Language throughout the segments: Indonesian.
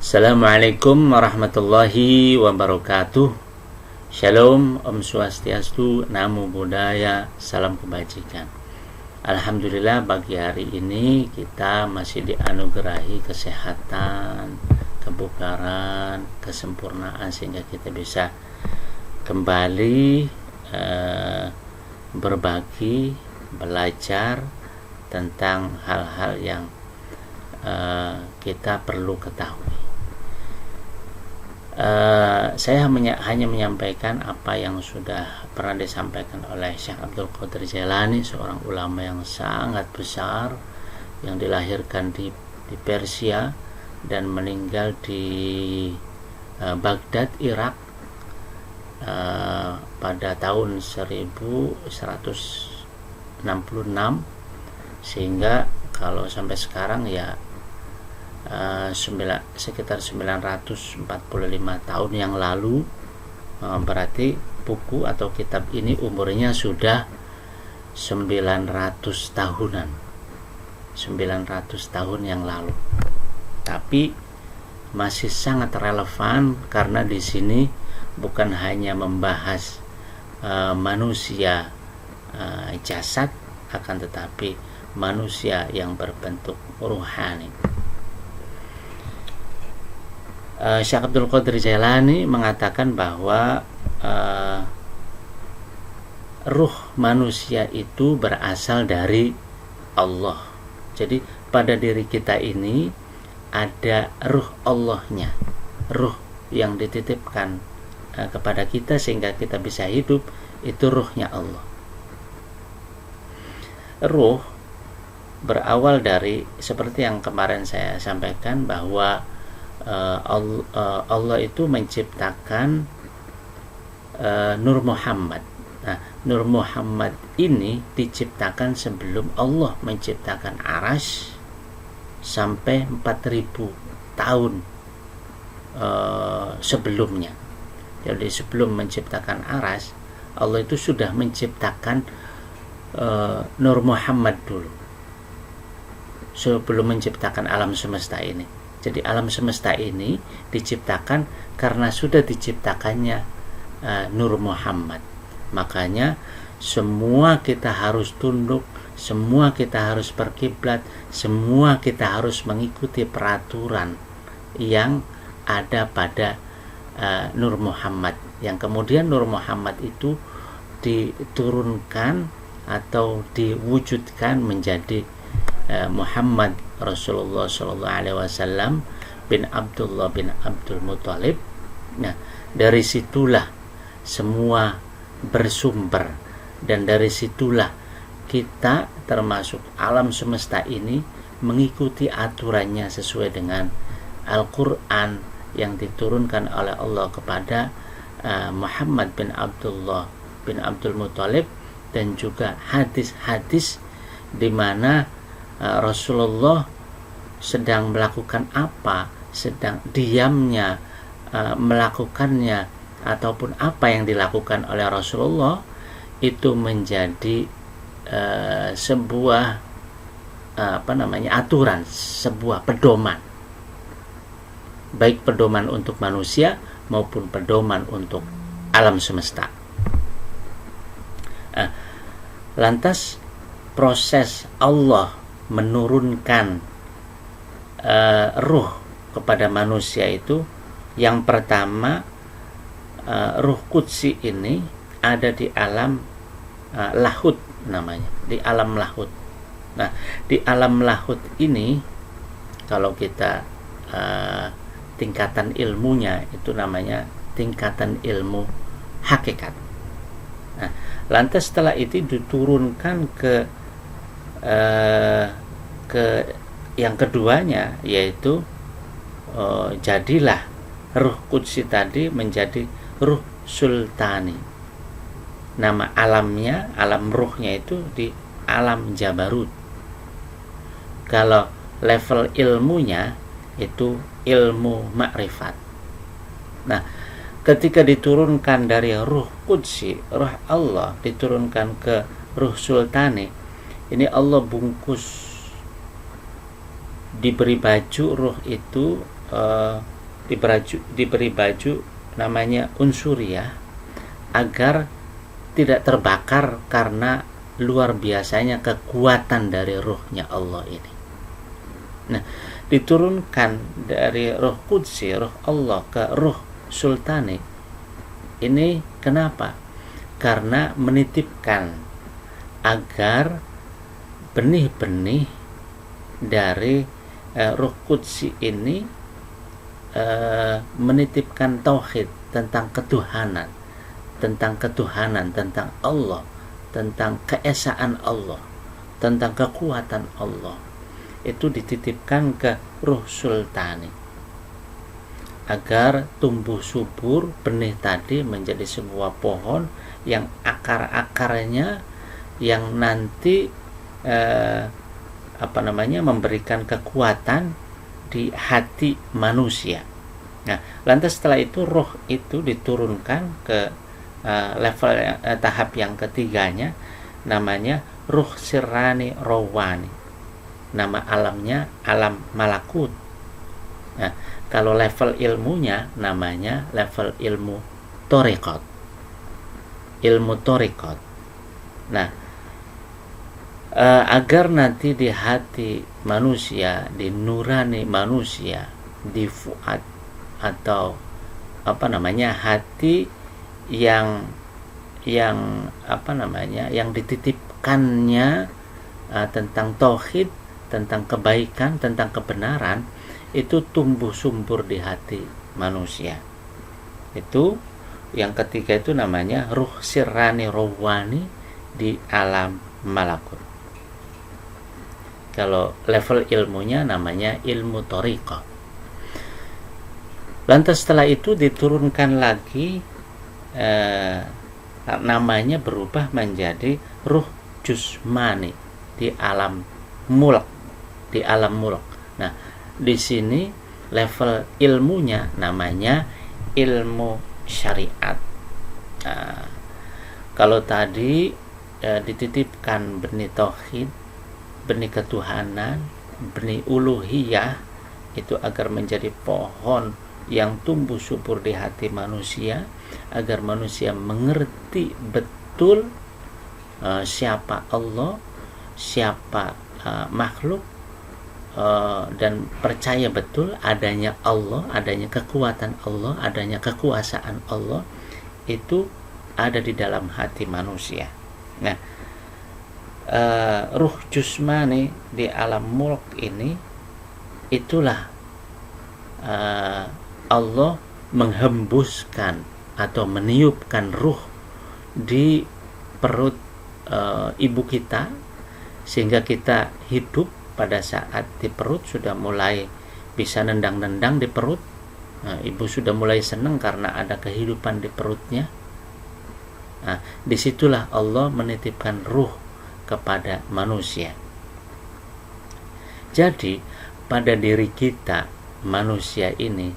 Assalamualaikum warahmatullahi wabarakatuh. Shalom, Om Swastiastu, Namo Buddhaya, salam kebajikan. Alhamdulillah pagi hari ini kita masih dianugerahi kesehatan, kebugaran, kesempurnaan sehingga kita bisa kembali berbagi, belajar tentang hal-hal yang kita perlu ketahui. Saya hanya menyampaikan apa yang sudah pernah disampaikan oleh Syekh Abdul Qadir Jailani, seorang ulama yang sangat besar yang dilahirkan di Persia dan meninggal di Baghdad, Irak pada tahun 1166, sehingga kalau sampai sekarang ya sekitar 945 tahun yang lalu, berarti buku atau kitab ini umurnya sudah 900 tahunan, 900 tahun yang lalu, tapi masih sangat relevan karena di sini bukan hanya membahas manusia jasad, akan tetapi manusia yang berbentuk ruhani. Syekh Abdul Qadir Jailani mengatakan bahwa ruh manusia itu berasal dari Allah. Jadi pada diri kita ini ada ruh Allahnya, ruh yang dititipkan kepada kita sehingga kita bisa hidup, itu ruhnya Allah. Ruh berawal dari, seperti yang kemarin saya sampaikan, bahwa Allah itu menciptakan Nur Muhammad. Nah, Nur Muhammad ini diciptakan sebelum Allah menciptakan Arasy sampai 4000 tahun sebelumnya. Jadi sebelum menciptakan Arasy, Allah itu sudah menciptakan Nur Muhammad dulu, sebelum menciptakan alam semesta ini. Jadi alam semesta ini diciptakan karena sudah diciptakannya Nur Muhammad. Makanya semua kita harus tunduk, semua kita harus berkiblat, semua kita harus mengikuti peraturan yang ada pada Nur Muhammad. Yang kemudian Nur Muhammad itu diturunkan atau diwujudkan menjadi Muhammad Rasulullah SAW bin Abdullah bin Abdul Muthalib. Nah, dari situlah semua bersumber, dan dari situlah kita termasuk alam semesta ini mengikuti aturannya sesuai dengan Al-Quran yang diturunkan oleh Allah kepada Muhammad bin Abdullah bin Abdul Muthalib, dan juga hadis-hadis di mana Rasulullah sedang melakukan apa, sedang diamnya melakukannya, ataupun apa yang dilakukan oleh Rasulullah itu menjadi sebuah aturan, sebuah pedoman, baik pedoman untuk manusia maupun pedoman untuk alam semesta. Lantas proses Allah menurunkan ruh kepada manusia itu, yang pertama ruh qudsi ini ada di alam lahut namanya, di alam lahut. Nah, di alam lahut ini kalau kita tingkatan ilmunya itu namanya tingkatan ilmu hakikat. Nah, lantas setelah itu diturunkan ke yang keduanya, yaitu jadilah ruh qudsi tadi menjadi ruh sultani. Nama alamnya, alam ruhnya itu di alam Jabarut. Kalau level ilmunya itu ilmu ma'rifat. Nah, ketika diturunkan dari ruh qudsi, ruh Allah, diturunkan ke ruh sultani, ini Allah bungkus, diberi baju ruh itu diberi baju namanya unsuriyah agar tidak terbakar karena luar biasanya kekuatan dari ruhnya Allah ini. Nah, diturunkan dari roh Qudsi, roh Allah ke roh Sultani ini kenapa? Karena menitipkan agar benih-benih dari roh Qudsi ini menitipkan tauhid tentang ketuhanan, tentang Allah, tentang keesaan Allah, tentang kekuatan Allah. Itu dititipkan ke ruh sultani agar tumbuh subur benih tadi menjadi sebuah pohon yang akar-akarnya yang nanti memberikan kekuatan di hati manusia. Nah, lantas setelah itu roh itu diturunkan ke level tahap yang ketiganya, namanya ruh sirrani rawani. Nama alamnya alam malakut. Nah, kalau level ilmunya namanya level ilmu thariqat. Ilmu thariqat. Nah, agar nanti di hati manusia, di nurani manusia, di fuad atau hati yang dititipkannya tentang tauhid, tentang kebaikan, tentang kebenaran, itu tumbuh subur di hati manusia. Itu yang ketiga, itu namanya ruh sirrani rawani di alam malakut. Kalau level ilmunya namanya ilmu thariqah. Lantas setelah itu diturunkan lagi, namanya berubah menjadi ruh jusmani di alam mulk, di alam mulk. Nah, di sini level ilmunya namanya ilmu syariat. Nah, kalau tadi dititipkan benih tauhid, benih ketuhanan, benih uluhiyah, itu agar menjadi pohon yang tumbuh subur di hati manusia, agar manusia mengerti betul siapa Allah, siapa makhluk, dan percaya betul adanya Allah, adanya kekuatan Allah, adanya kekuasaan Allah, itu ada di dalam hati manusia. Nah, ruh jusmani di alam mulk ini, itulah Allah menghembuskan atau meniupkan ruh di perut ibu kita, sehingga kita hidup pada saat di perut sudah mulai bisa nendang-nendang di perut. Nah, ibu sudah mulai senang karena ada kehidupan di perutnya. Nah, disitulah Allah menitipkan ruh kepada manusia. Jadi pada diri kita manusia ini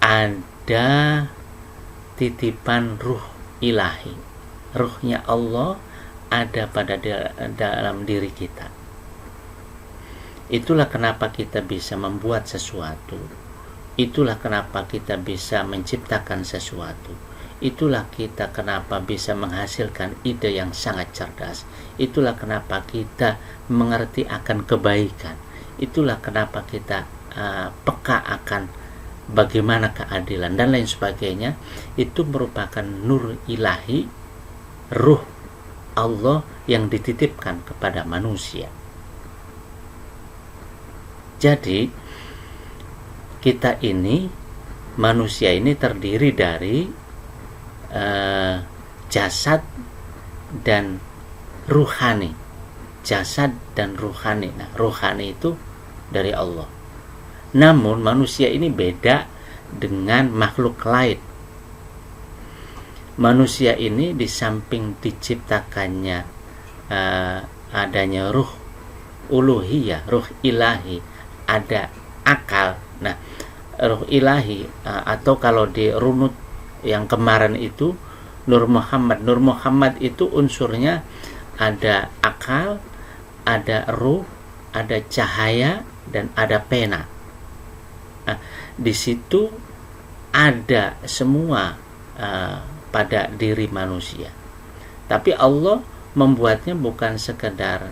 ada titipan ruh ilahi. Ruhnya Allah ada pada dalam diri kita. Itulah kenapa kita bisa membuat sesuatu. Itulah kenapa kita bisa menciptakan sesuatu. Itulah kita kenapa bisa menghasilkan ide yang sangat cerdas. Itulah kenapa kita mengerti akan kebaikan. Itulah kenapa kita peka akan bagaimana keadilan dan lain sebagainya. Itu merupakan nur ilahi, ruh Allah yang dititipkan kepada manusia. Jadi kita ini, manusia ini terdiri dari jasad dan ruhani. Jasad dan ruhani. Nah, ruhani itu dari Allah. Namun manusia ini beda dengan makhluk lain. Manusia ini di samping diciptakannya adanya ruh uluhiyah, ruh ilahi, ada akal. Nah, ruh ilahi atau kalau di runut yang kemarin itu Nur Muhammad. Nur Muhammad itu unsurnya ada akal, ada ruh, ada cahaya, dan ada pena. Nah, di situ ada semua pada diri manusia. Tapi Allah membuatnya bukan sekedar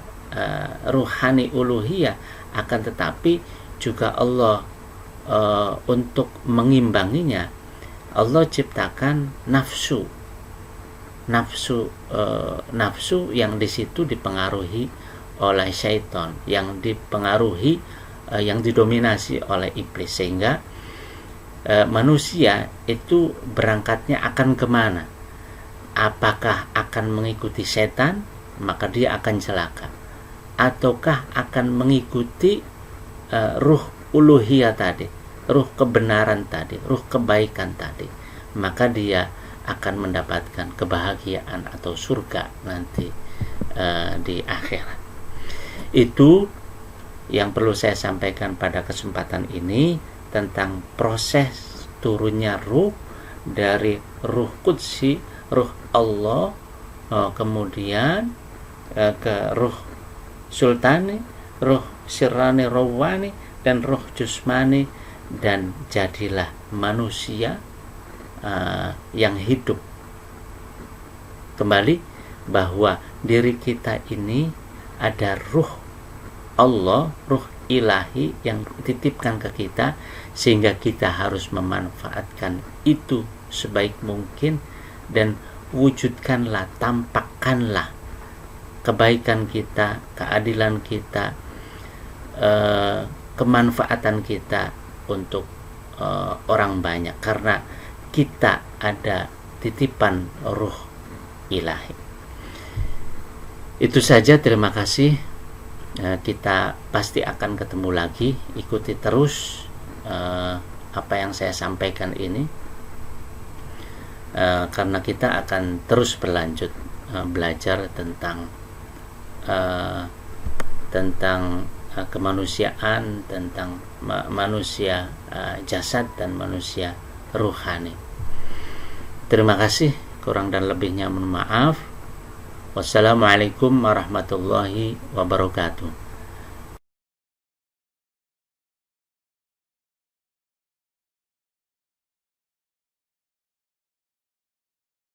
ruhani uluhiyah, akan tetapi juga Allah untuk mengimbanginya, Allah ciptakan nafsu yang di situ dipengaruhi oleh syaitan, yang dipengaruhi, yang didominasi oleh iblis, sehingga manusia itu berangkatnya akan kemana? Apakah akan mengikuti setan, maka dia akan celaka, ataukah akan mengikuti ruh uluhiyah tadi, ruh kebenaran tadi, ruh kebaikan tadi, maka dia akan mendapatkan kebahagiaan atau surga nanti di akhirat. Itu yang perlu saya sampaikan pada kesempatan ini tentang proses turunnya ruh dari ruh qudsi, ruh Allah, kemudian ke ruh sultani, ruh sirrani rawani, dan ruh jusmani, dan jadilah manusia yang hidup. Kembali bahwa diri kita ini ada ruh Allah, ruh ilahi yang dititipkan ke kita, sehingga kita harus memanfaatkan itu sebaik mungkin dan wujudkanlah, tampakkanlah kebaikan kita, keadilan kita, kemanfaatan kita untuk orang banyak, karena kita ada titipan ruh ilahi. Itu saja, terima kasih. Kita pasti akan ketemu lagi. Ikuti terus apa yang saya sampaikan ini, karena kita akan terus berlanjut belajar tentang kemanusiaan, tentang manusia jasad dan manusia ruhani. Terima kasih, kurang dan lebihnya mohon maaf. Wassalamualaikum warahmatullahi wabarakatuh.